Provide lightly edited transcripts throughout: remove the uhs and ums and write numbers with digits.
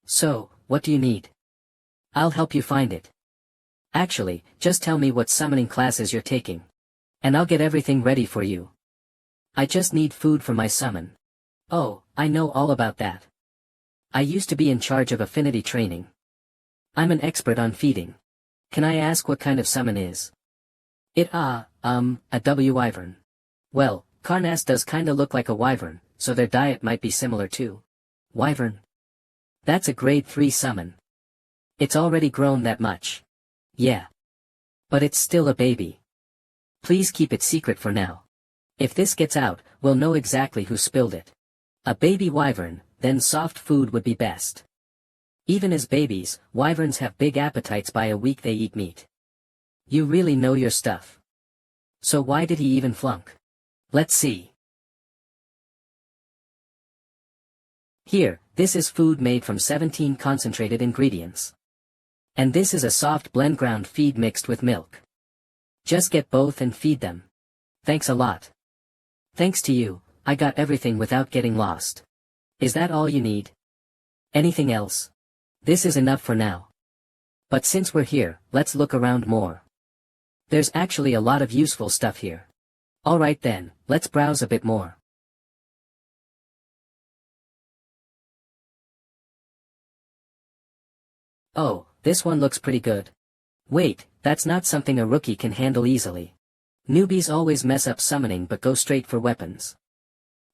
So, what do you need? I'll help you find it. Actually, just tell me what summoning classes you're taking. And I'll get everything ready for you. I just need food for my summon. Oh, I know all about that. I used to be in charge of affinity training. I'm an expert on feeding. Can I ask what kind of summon is? A wyvern. Well, Carnass does kinda look like a wyvern, so their diet might be similar too. Wyvern? That's a grade 3 summon. It's already grown that much. Yeah. But it's still a baby. Please keep it secret for now. If this gets out, we'll know exactly who spilled it. A baby wyvern, then soft food would be best. Even as babies, wyverns have big appetites. By a week they eat meat. You really know your stuff. So why did he even flunk? Let's see. Here, this is food made from 17 concentrated ingredients. And this is a soft blend ground feed mixed with milk. Just get both and feed them. Thanks a lot. Thanks to you, I got everything without getting lost. Is that all you need? Anything else? This is enough for now. But since we're here, let's look around more. There's actually a lot of useful stuff here. Alright then, let's browse a bit more. Oh, this one looks pretty good. Wait, that's not something a rookie can handle easily. Newbies always mess up summoning but go straight for weapons.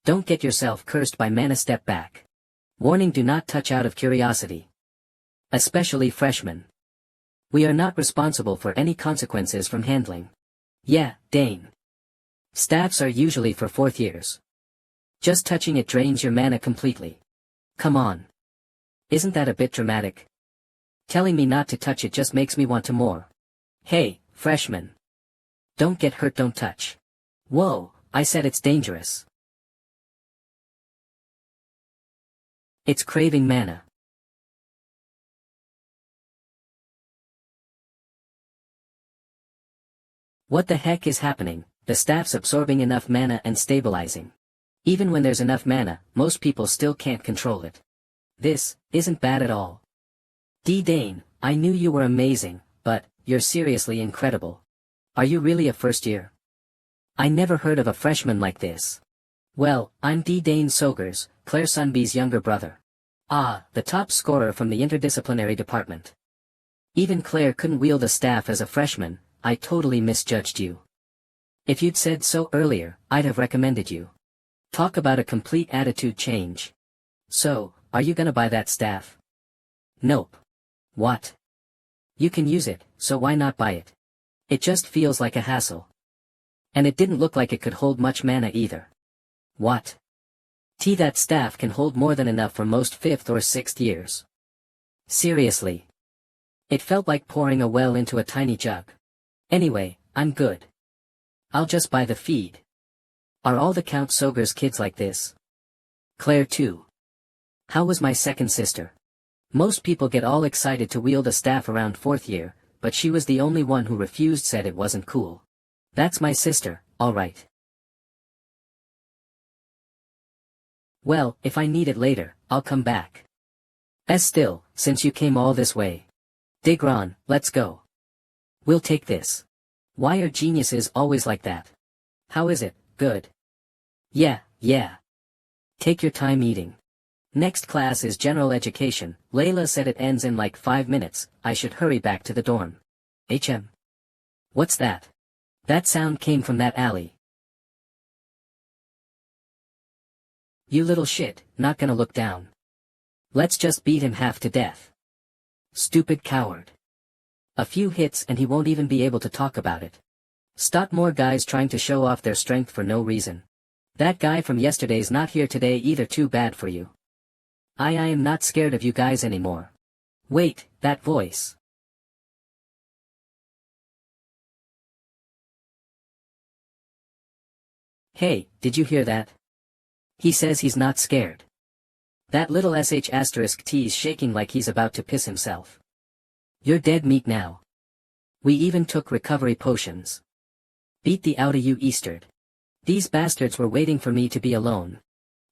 Don't get yourself cursed by mana. Step back. Warning: do not touch out of curiosity. Especially freshmen. We are not responsible for any consequences from handling. Yeah, Dane. Staffs are usually for 4th years. Just touching it drains your mana completely. Come on. Isn't that a bit dramatic? Telling me not to touch it just makes me want to more. Hey, freshman. Don't get hurt, don't touch. Whoa, I said it's dangerous. It's craving mana. What the heck is happening? The staff's absorbing enough mana and stabilizing. Even when there's enough mana, most people still can't control it. This isn't bad at all. Dane, I knew you were amazing, but you're seriously incredible. Are you really a first year? I never heard of a freshman like this. Well, I'm Dane Sogers, Claire Sunbee's younger brother. Ah, the top scorer from the interdisciplinary department. Even Claire couldn't wield a staff as a freshman. I totally misjudged you. If you'd said so earlier, I'd have recommended you. Talk about a complete attitude change. So, are you gonna buy that staff? Nope. What? You can use it, so why not buy it? It just feels like a hassle. And it didn't look like it could hold much mana either. What? That staff can hold more than enough for most 5th or 6th years. Seriously. It felt like pouring a well into a tiny jug. Anyway, I'm good. I'll just buy the feed. Are all the Count Sogers kids like this? Claire too. How was my second sister? Most people get all excited to wield a staff around 4th year, but she was the only one who refused, said it wasn't cool. That's my sister, alright. Well, if I need it later, I'll come back. Still, since you came all this way. Digron, let's go. We'll take this. Why are geniuses always like that? How is it? Good. Yeah. Take your time eating. Next class is general education. Layla said it ends in like 5 minutes, I should hurry back to the dorm. What's that? That sound came from that alley. You little shit, not gonna look down. Let's just beat him half to death. Stupid coward. A few hits and he won't even be able to talk about it. Stop more guys trying to show off their strength for no reason. That guy from yesterday's not here today either, too bad for you. I am not scared of you guys anymore. Wait, that voice. Hey, did you hear that? He says he's not scared. That little sh*T's shaking like he's about to piss himself. You're dead meat now. We even took recovery potions. Beat the outta you Eastard. These bastards were waiting for me to be alone.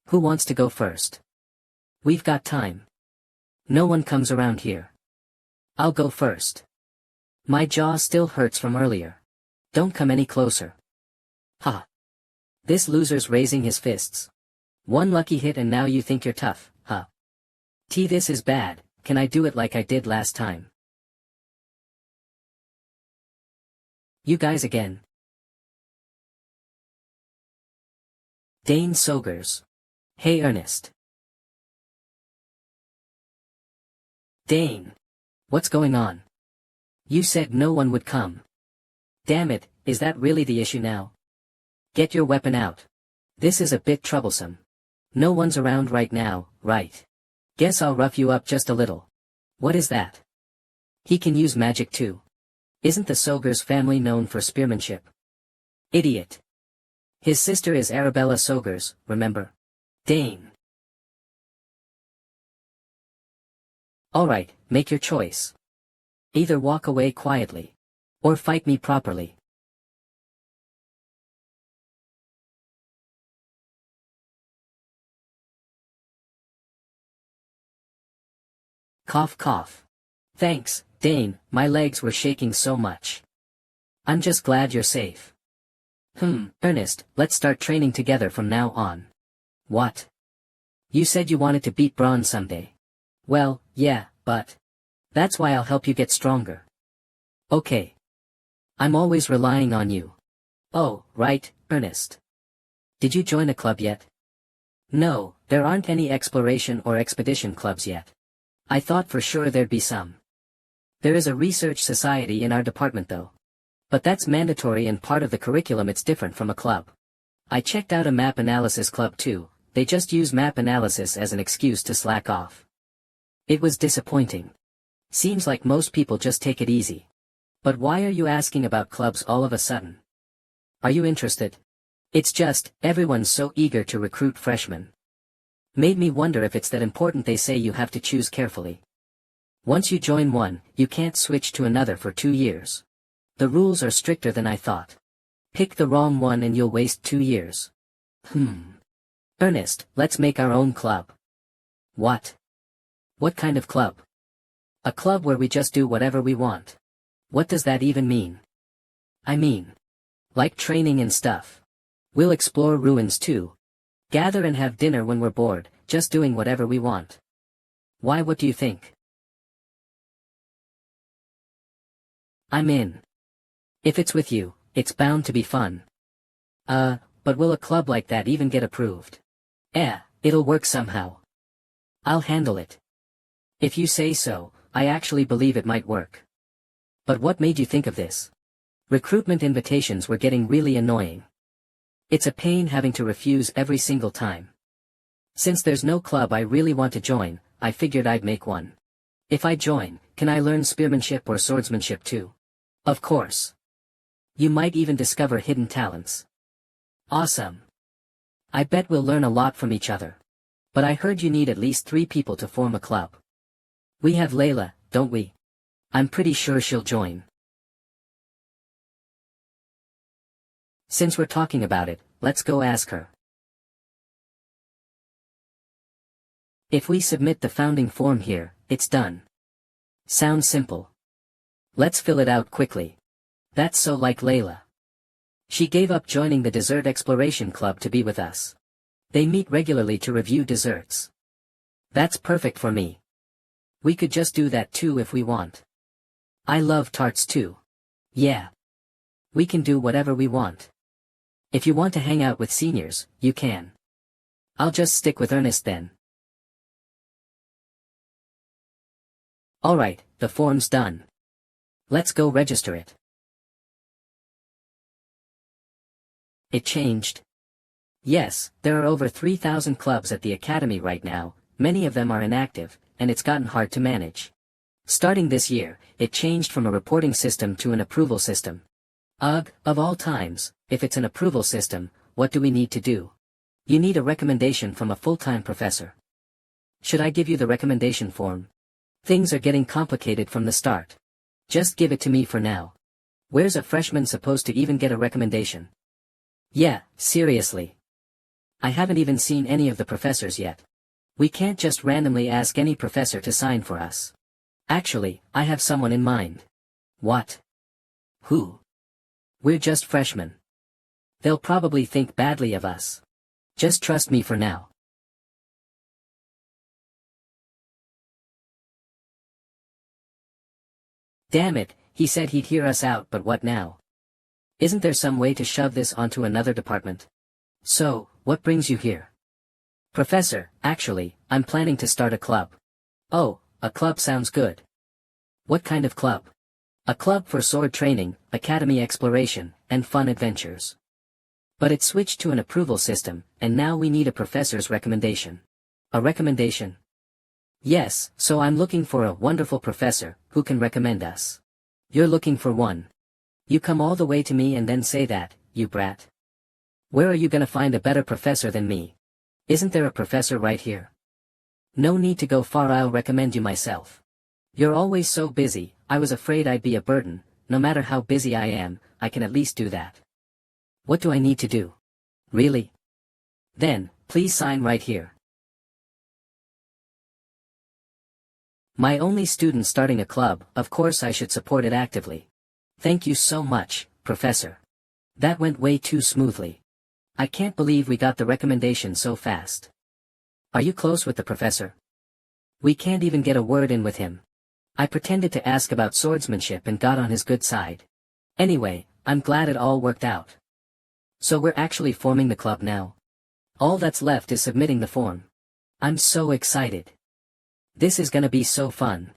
Who wants to go first? We've got time. No one comes around here. I'll go first. My jaw still hurts from earlier. Don't come any closer. Ha. This loser's raising his fists. One lucky hit and now you think you're tough, huh? This is bad. Can I do it like I did last time? You guys again. Dane Sogers. Hey Ernest. Dane. What's going on? You said no one would come. Damn it, is that really the issue now? Get your weapon out. This is a bit troublesome. No one's around right now, right? Guess I'll rough you up just a little. What is that? He can use magic too. Isn't the Sogers family known for spearmanship? Idiot. His sister is Arabella Sogers, remember? Dane. Alright, make your choice. Either walk away quietly. Or fight me properly. Cough cough. Thanks, Dane, my legs were shaking so much. I'm just glad you're safe. Ernest, let's start training together from now on. What? You said you wanted to beat Braun someday. Well, yeah, but that's why I'll help you get stronger. Okay. I'm always relying on you. Oh, right, Ernest. Did you join a club yet? No, there aren't any exploration or expedition clubs yet. I thought for sure there'd be some. There is a research society in our department though. But that's mandatory and part of the curriculum. It's different from a club. I checked out a map analysis club too. They just use map analysis as an excuse to slack off. It was disappointing. Seems like most people just take it easy. But why are you asking about clubs all of a sudden? Are you interested? It's just, everyone's so eager to recruit freshmen. Made me wonder if it's that important. They say you have to choose carefully. Once you join one, you can't switch to another for 2 years. The rules are stricter than I thought. Pick the wrong one and you'll waste 2 years. Ernest, let's make our own club. What? What kind of club? A club where we just do whatever we want. What does that even mean? I mean, like training and stuff. We'll explore ruins too. Gather and have dinner when we're bored, just doing whatever we want. Why, what do you think? I'm in. If it's with you, it's bound to be fun. But will a club like that even get approved? It'll work somehow. I'll handle it. If you say so, I actually believe it might work. But what made you think of this? Recruitment invitations were getting really annoying. It's a pain having to refuse every single time. Since there's no club I really want to join, I figured I'd make one. If I join, can I learn spearmanship or swordsmanship too? Of course. You might even discover hidden talents. Awesome. I bet we'll learn a lot from each other. But I heard you need at least 3 people to form a club. We have Layla, don't we? I'm pretty sure she'll join. Since we're talking about it, let's go ask her. If we submit the founding form here, it's done. Sounds simple. Let's fill it out quickly. That's so like Layla. She gave up joining the Dessert Exploration Club to be with us. They meet regularly to review desserts. That's perfect for me. We could just do that too if we want. I love tarts too. Yeah. We can do whatever we want. If you want to hang out with seniors, you can. I'll just stick with Ernest then. Alright, the form's done. Let's go register it. It changed. Yes, there are over 3,000 clubs at the academy right now, many of them are inactive, and it's gotten hard to manage. Starting this year, it changed from a reporting system to an approval system. Ugh, of all times, if it's an approval system, what do we need to do? You need a recommendation from a full-time professor. Should I give you the recommendation form? Things are getting complicated from the start. Just give it to me for now. Where's a freshman supposed to even get a recommendation? Yeah, seriously. I haven't even seen any of the professors yet. We can't just randomly ask any professor to sign for us. Actually, I have someone in mind. What? Who? We're just freshmen. They'll probably think badly of us. Just trust me for now. Damn it, he said he'd hear us out, but what now? Isn't there some way to shove this onto another department? So, what brings you here? Professor, actually, I'm planning to start a club. Oh, a club sounds good. What kind of club? A club for sword training, academy exploration, and fun adventures. But it switched to an approval system, and now we need a professor's recommendation. A recommendation? Yes, so I'm looking for a wonderful professor, who can recommend us. You're looking for one. You come all the way to me and then say that, you brat. Where are you gonna find a better professor than me? Isn't there a professor right here? No need to go far, I'll recommend you myself. You're always so busy, I was afraid I'd be a burden. No matter how busy I am, I can at least do that. What do I need to do? Really? Then, please sign right here. My only student starting a club, of course I should support it actively. Thank you so much, Professor. That went way too smoothly. I can't believe we got the recommendation so fast. Are you close with the professor? We can't even get a word in with him. I pretended to ask about swordsmanship and got on his good side. Anyway, I'm glad it all worked out. So we're actually forming the club now. All that's left is submitting the form. I'm so excited. This is gonna be so fun.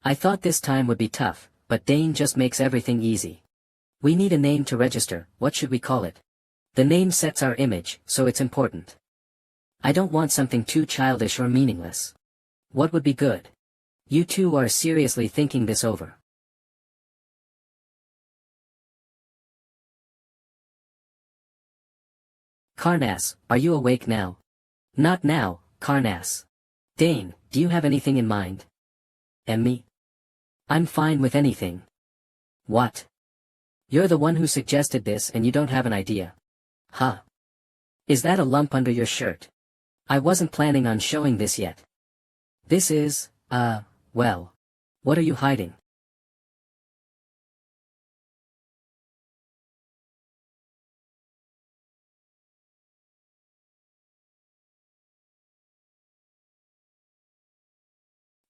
I thought this time would be tough, but Dane just makes everything easy. We need a name to register. What should we call it? The name sets our image, so it's important. I don't want something too childish or meaningless. What would be good? You two are seriously thinking this over. Karnas, are you awake now? Not now, Karnas. Dane, do you have anything in mind? And me? I'm fine with anything. What? You're the one who suggested this and you don't have an idea. Huh? Is that a lump under your shirt? I wasn't planning on showing this yet. This is, well. What are you hiding?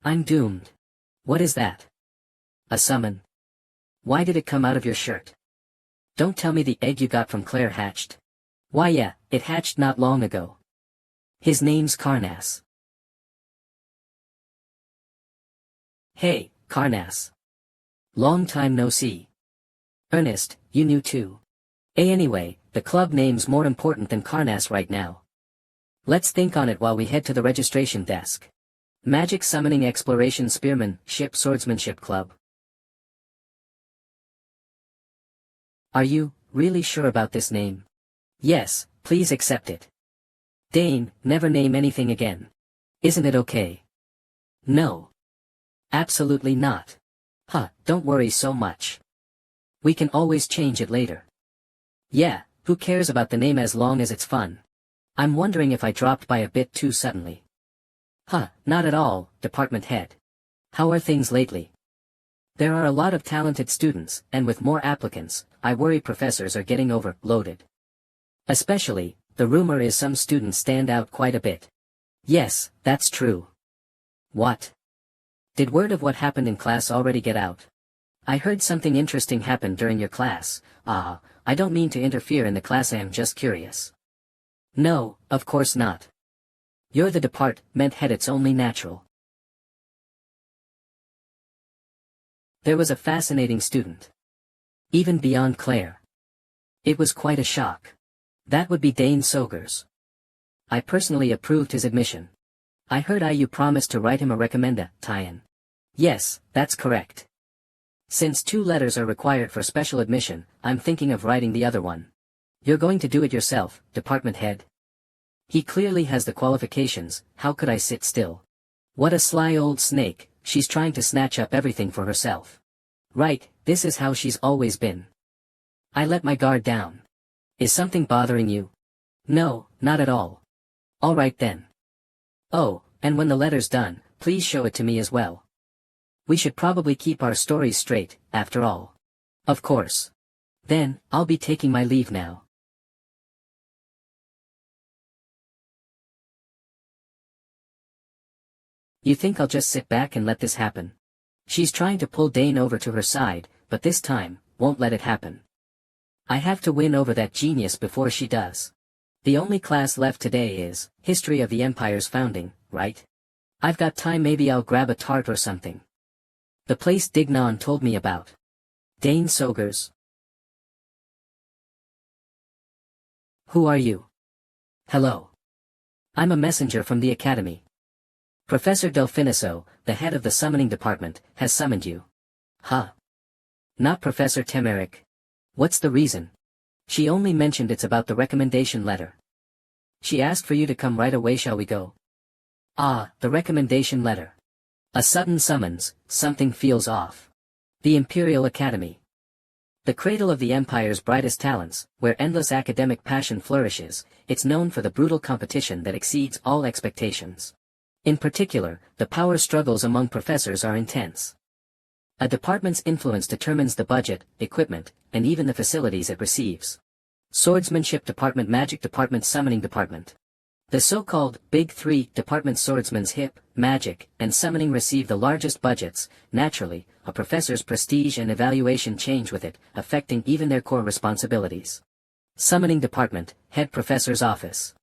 I'm doomed. What is that? A summon. Why did it come out of your shirt? Don't tell me the egg you got from Claire hatched. Why yeah, it hatched not long ago. His name's Karnas. Hey, Karnas. Long time no see. Ernest, you knew too. Anyway, the club name's more important than Karnas right now. Let's think on it while we head to the registration desk. Magic Summoning Exploration Spearman Ship Swordsmanship Club. Are you really sure about this name? Yes, please accept it. Dane, never name anything again. Isn't it okay? No. Absolutely not. Huh, don't worry so much. We can always change it later. Yeah, who cares about the name as long as it's fun? I'm wondering if I dropped by a bit too suddenly. Huh, not at all, department head. How are things lately? There are a lot of talented students, and with more applicants, I worry professors are getting overloaded. Especially, the rumor is some students stand out quite a bit. Yes, that's true. What? Did word of what happened in class already get out? I heard something interesting happened during your class. I don't mean to interfere in the class, I'm just curious. No, of course not. You're the department head, it's only natural. There was a fascinating student. Even beyond Claire. It was quite a shock. That would be Dane Sogers. I personally approved his admission. I heard you promised to write him a recommenda, tie-in. Yes, that's correct. Since 2 letters are required for special admission, I'm thinking of writing the other one. You're going to do it yourself, department head? He clearly has the qualifications, how could I sit still? What a sly old snake, she's trying to snatch up everything for herself. Right, this is how she's always been. I let my guard down. Is something bothering you? No, not at all. Alright then. Oh, and when the letter's done, please show it to me as well. We should probably keep our stories straight, after all. Of course. Then, I'll be taking my leave now. You think I'll just sit back and let this happen? She's trying to pull Dane over to her side, but this time, won't let it happen. I have to win over that genius before she does. The only class left today is History of the Empire's Founding, right? I've got time, maybe I'll grab a tart or something. The place Dignon told me about. Dane Sogers. Who are you? Hello. I'm a messenger from the Academy. Professor Delfiniso, the head of the summoning department, has summoned you. Huh? Not Professor Temeric. What's the reason? She only mentioned it's about the recommendation letter. She asked for you to come right away. Shall we go? Ah, the recommendation letter. A sudden summons, something feels off. The Imperial Academy. The cradle of the Empire's brightest talents, where endless academic passion flourishes, it's known for the brutal competition that exceeds all expectations. In particular, the power struggles among professors are intense. A department's influence determines the budget, equipment, and even the facilities it receives. Swordsmanship Department, Magic Department, Summoning Department. The so-called Big Three departments, swordsman's hip, magic, and summoning, receive the largest budgets. Naturally, a professor's prestige and evaluation change with it, affecting even their core responsibilities. Summoning Department, Head Professor's Office.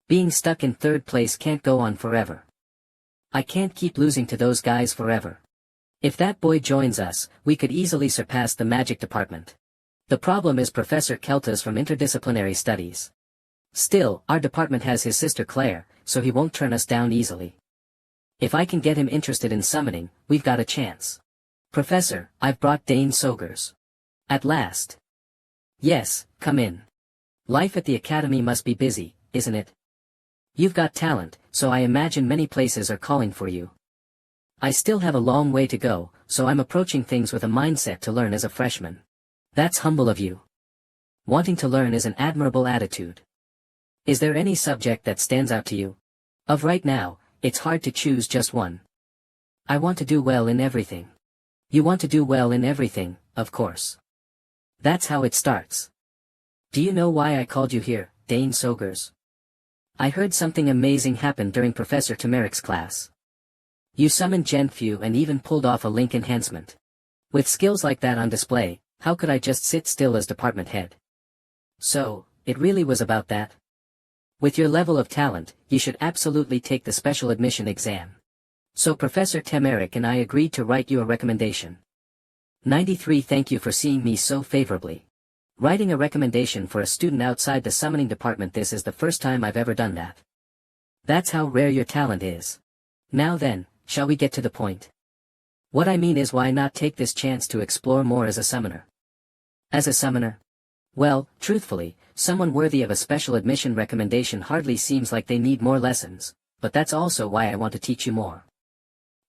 Being stuck in third place can't go on forever. I can't keep losing to those guys forever. If that boy joins us, we could easily surpass the Magic Department. The problem is Professor Keltas from Interdisciplinary Studies. Still, our department has his sister Claire, so he won't turn us down easily. If I can get him interested in summoning, we've got a chance. Professor, I've brought Dane Sogers. At last. Yes, come in. Life at the Academy must be busy, isn't it? You've got talent, so I imagine many places are calling for you. I still have a long way to go, so I'm approaching things with a mindset to learn as a freshman. That's humble of you. Wanting to learn is an admirable attitude. Is there any subject that stands out to you? Of right now, it's hard to choose just one. I want to do well in everything. You want to do well in everything, of course. That's how it starts. Do you know why I called you here, Dane Sogers? I heard something amazing happen during Professor Temeric's class. You summoned Gen Few and even pulled off a link enhancement. With skills like that on display, how could I just sit still as department head? So, it really was about that? With your level of talent, you should absolutely take the special admission exam. So Professor Temeric and I agreed to write you a recommendation. 93. Thank you for seeing me so favorably. Writing a recommendation for a student outside the summoning department, this is the first time I've ever done that. That's how rare your talent is. Now then, shall we get to the point? What I mean is, why not take this chance to explore more as a summoner? As a summoner? Well, truthfully, someone worthy of a special admission recommendation hardly seems like they need more lessons, but that's also why I want to teach you more.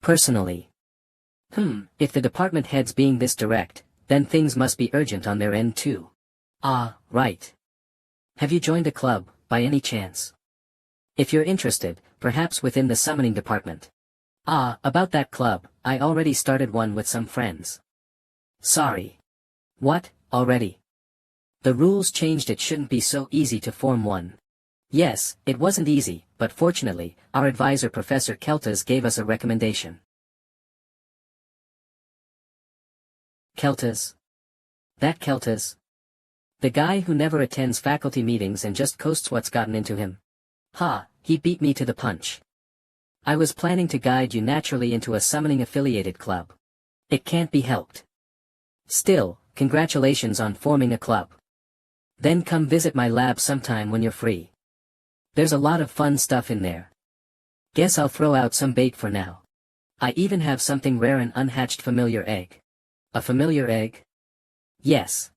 Personally. If the department head's being this direct, then things must be urgent on their end too. Ah, right. Have you joined a club, by any chance? If you're interested, perhaps within the summoning department. Ah, about that club, I already started one with some friends. Sorry. What, already? The rules changed, it shouldn't be so easy to form one. Yes, it wasn't easy, but fortunately, our advisor Professor Keltas gave us a recommendation. Keltas? That Keltas? The guy who never attends faculty meetings and just coasts what's gotten into him. Ha, he beat me to the punch. I was planning to guide you naturally into a summoning affiliated club. It can't be helped. Still, congratulations on forming a club. Then come visit my lab sometime when you're free. There's a lot of fun stuff in there. Guess I'll throw out some bait for now. I even have something rare, an unhatched familiar egg. A familiar egg? Yes.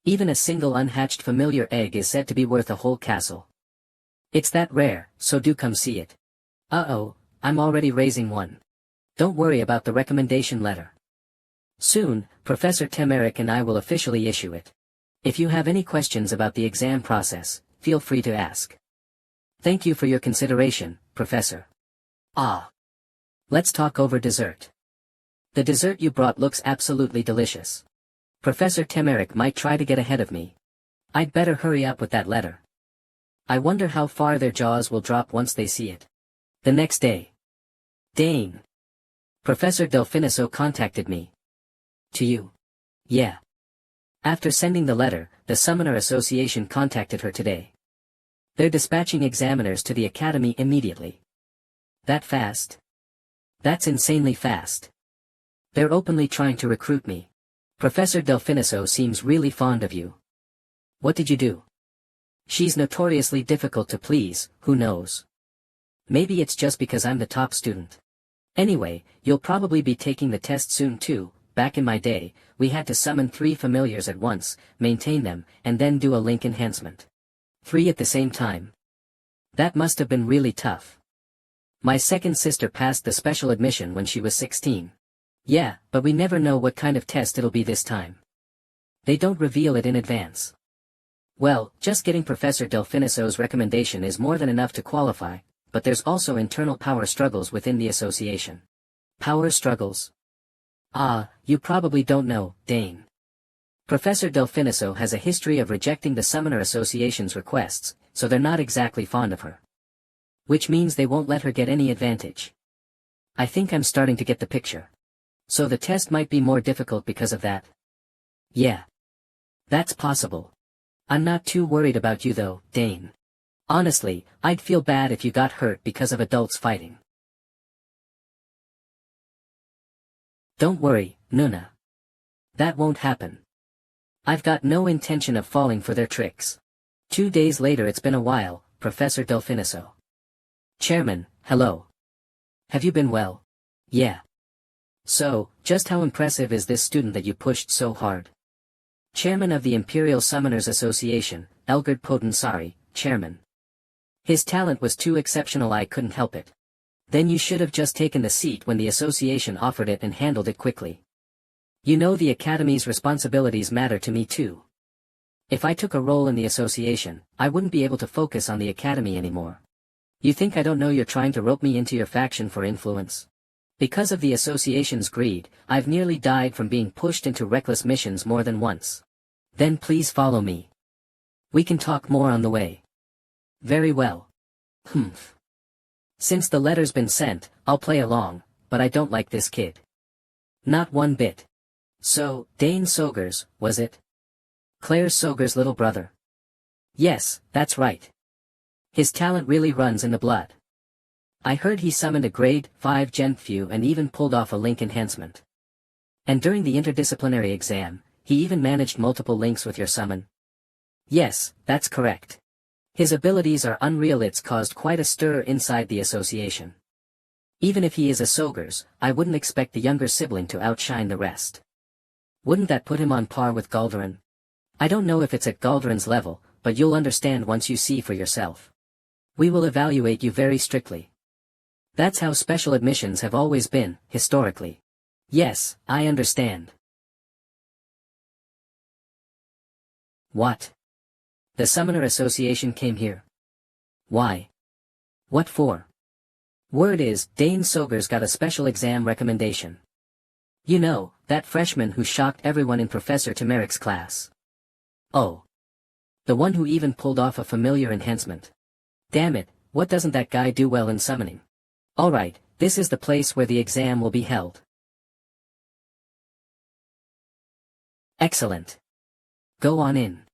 Even a single unhatched familiar egg is said to be worth a whole castle. It's that rare, so do come see it. Uh-oh, I'm already raising one. Don't worry about the recommendation letter. Soon, Professor Temeric and I will officially issue it. If you have any questions about the exam process, feel free to ask. Thank you for your consideration, Professor. Ah. Let's talk over dessert. The dessert you brought looks absolutely delicious. Professor Temeric might try to get ahead of me. I'd better hurry up with that letter. I wonder how far their jaws will drop once they see it. The next day. Dane. Professor Delfiniso contacted me. To you? Yeah. After sending the letter, the Summoner Association contacted her today. They're dispatching examiners to the academy immediately. That fast? That's insanely fast. They're openly trying to recruit me. Professor Delfiniso seems really fond of you. What did you do? She's notoriously difficult to please, who knows? Maybe it's just because I'm the top student. Anyway, you'll probably be taking the test soon too. Back in my day, we had to summon 3 familiars at once, maintain them, and then do a link enhancement. 3 at the same time. That must have been really tough. My second sister passed the special admission when she was 16. Yeah, but we never know what kind of test it'll be this time. They don't reveal it in advance. Well, just getting Professor Delfiniso's recommendation is more than enough to qualify, but there's also internal power struggles within the association. Power struggles? Ah, you probably don't know, Dane. Professor Delfiniso has a history of rejecting the Summoner Association's requests, so they're not exactly fond of her. Which means they won't let her get any advantage. I think I'm starting to get the picture. So the test might be more difficult because of that. Yeah. That's possible. I'm not too worried about you though, Dane. Honestly, I'd feel bad if you got hurt because of adults fighting. Don't worry, Nuna. That won't happen. I've got no intention of falling for their tricks. 2 days later. It's been a while, Professor Delfiniso. Chairman, hello. Have you been well? Yeah. So, just how impressive is this student that you pushed so hard? Chairman of the Imperial Summoners Association, Elgard Potensari, Chairman. His talent was too exceptional, I couldn't help it. Then you should have just taken the seat when the association offered it and handled it quickly. You know the Academy's responsibilities matter to me too. If I took a role in the association, I wouldn't be able to focus on the Academy anymore. You think I don't know you're trying to rope me into your faction for influence? Because of the association's greed, I've nearly died from being pushed into reckless missions more than once. Then please follow me. We can talk more on the way. Very well. Humph. Since the letter's been sent, I'll play along, but I don't like this kid. Not one bit. So, Dane Sogers, was it? Claire Sogers' little brother. Yes, that's right. His talent really runs in the blood. I heard he summoned a grade 5 Genfew and even pulled off a link enhancement. And during the interdisciplinary exam, he even managed multiple links with your summon. Yes, that's correct. His abilities are unreal. It's caused quite a stir inside the association. Even if he is a Sogers, I wouldn't expect the younger sibling to outshine the rest. Wouldn't that put him on par with Galderan? I don't know if it's at Galderan's level, but you'll understand once you see for yourself. We will evaluate you very strictly. That's how special admissions have always been, historically. Yes, I understand. What? The Summoner Association came here. Why? What for? Word is, Dane Sogers got a special exam recommendation. You know, that freshman who shocked everyone in Professor Temeric's class. Oh. The one who even pulled off a familiar enhancement. Damn it, what doesn't that guy do well in summoning? Alright, this is the place where the exam will be held. Excellent. Go on in.